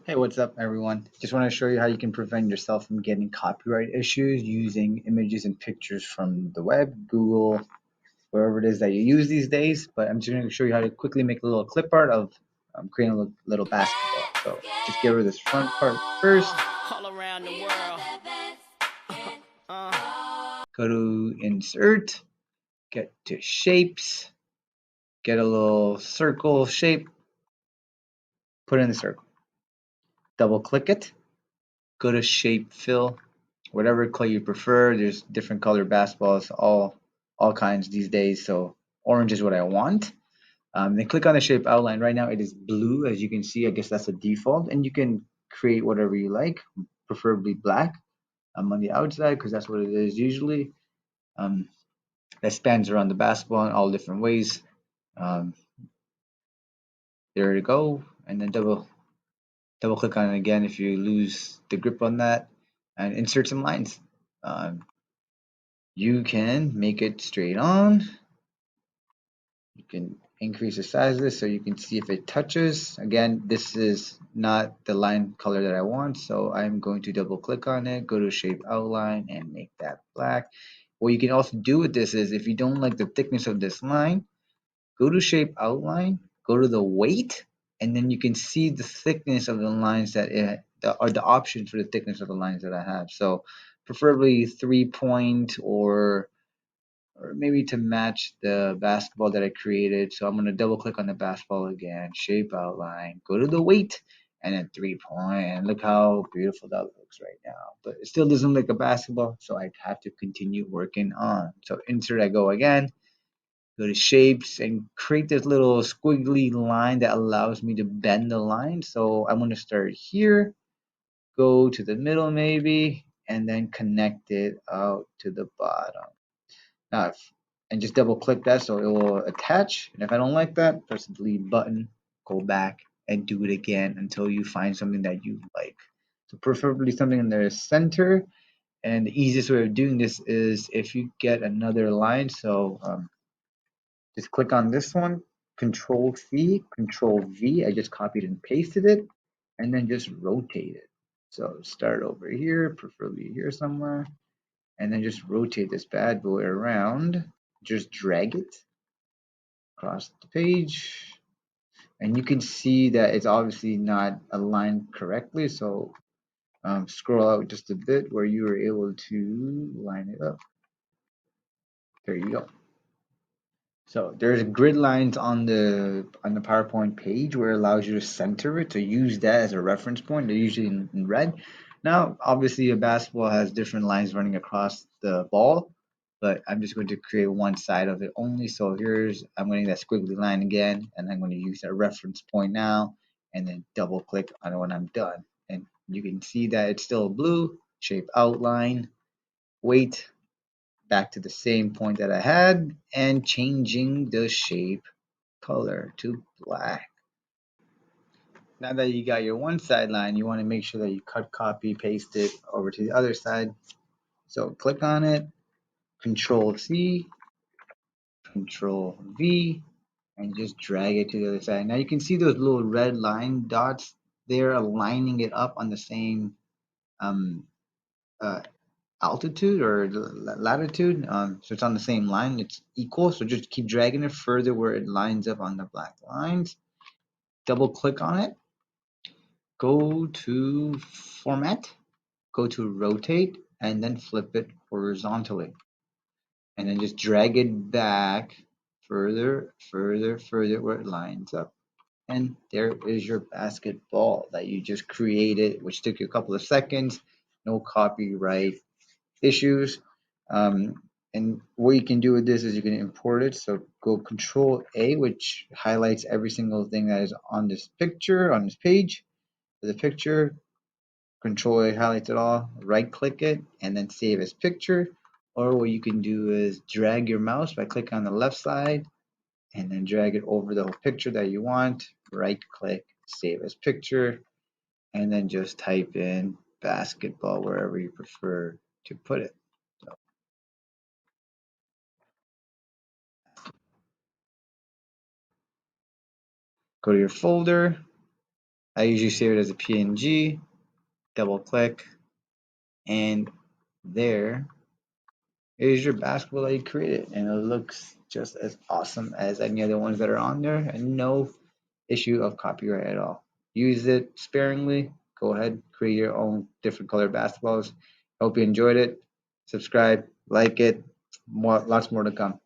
Hey, what's up, everyone? Just want to show you how you can prevent yourself from getting copyright issues using images and pictures from the web, Google, wherever it is that you use these days. But I'm just going to show you how to quickly make a little clip art of creating a little basketball. So just get rid of this front part first. All around the world. Go to Insert, get to Shapes, get a little circle shape, put in the circle. Double click it, go to Shape Fill, whatever color you prefer. There's different color basketballs, all kinds these days. So orange is what I want. Then click on the shape outline. Right now it is blue, as you can see. I guess that's a default, and you can create whatever you like, preferably black. On the outside because that's what it is usually. Um, that spans around the basketball in all different ways. Um, there you go, and then double click on it again if you lose the grip on that, and insert some lines. Um, you can make it straight on. You can increase the size of this so you can see if it touches. Again, this is not the line color that I want, so I'm going to double click on it, go to shape outline and make that black. What you can also do with this is if you don't like the thickness of this line, go to shape outline, go to the weight, and then you can see the thickness of the lines or the options for the thickness of the lines that I have. So preferably 3 point or maybe to match the basketball that I created. So I'm going to double click on the basketball again, shape outline, go to the weight, and then 3 point. And look how beautiful that looks right now. But it still doesn't look like a basketball, so I have to continue working on. So insert, I go again, go to shapes and create this little squiggly line that allows me to bend the line. So I'm going to start here, go to the middle maybe, and then connect it out to the bottom. Now, and just double click that so it will attach. And if I don't like that, press the delete button, go back and do it again until you find something that you like. So preferably something in the center. And the easiest way of doing this is if you get another line. So just click on this one, Control C, Control V. I just copied and pasted it, and then just rotate it. So start over here, preferably here somewhere, and then just rotate this bad boy around. Just drag it across the page, and you can see that it's obviously not aligned correctly. So scroll out just a bit where you were able to line it up. There you go. So there's grid lines on the PowerPoint page where it allows you to center it. To use that as a reference point. They're usually in red. Now, obviously, a basketball has different lines running across the ball, but I'm just going to create one side of it only. So I'm going to that squiggly line again, and I'm going to use that reference point now, and then double click on it when I'm done. And you can see that it's still blue, shape outline, weight, back to the same point that I had and changing the shape color to black. Now that you got your one side line, you want to make sure that you cut, copy, paste it over to the other side. So click on it, Control C, Control V, and just drag it to the other side. Now you can see those little red line dots. They're aligning it up on the same um, uh, altitude or latitude. So it's on the same line. It's equal. So just keep dragging it further where it lines up on the black lines. Double click on it. Go to Format. Go to Rotate, and then flip it horizontally. And then just drag it back further, further, further where it lines up. And there is your basketball that you just created, which took you a couple of seconds. No copyright issues. And what you can do with this is you can import it. So go Control A, which highlights every single thing that is on this picture, on this page. For the picture, Control A highlights it all. Right click it and then save as picture. Or what you can do is drag your mouse by clicking on the left side and then drag it over the whole picture that you want. Right click, save as picture, and then just type in basketball wherever you prefer to put it. So go to your folder, I usually save it as a PNG, double click, and there is your basketball that you created. And it looks just as awesome as any other ones that are on there, and no issue of copyright at all. Use it sparingly. Go ahead, create your own different color basketballs. Hope you enjoyed it. Subscribe, like it. Lots more to come.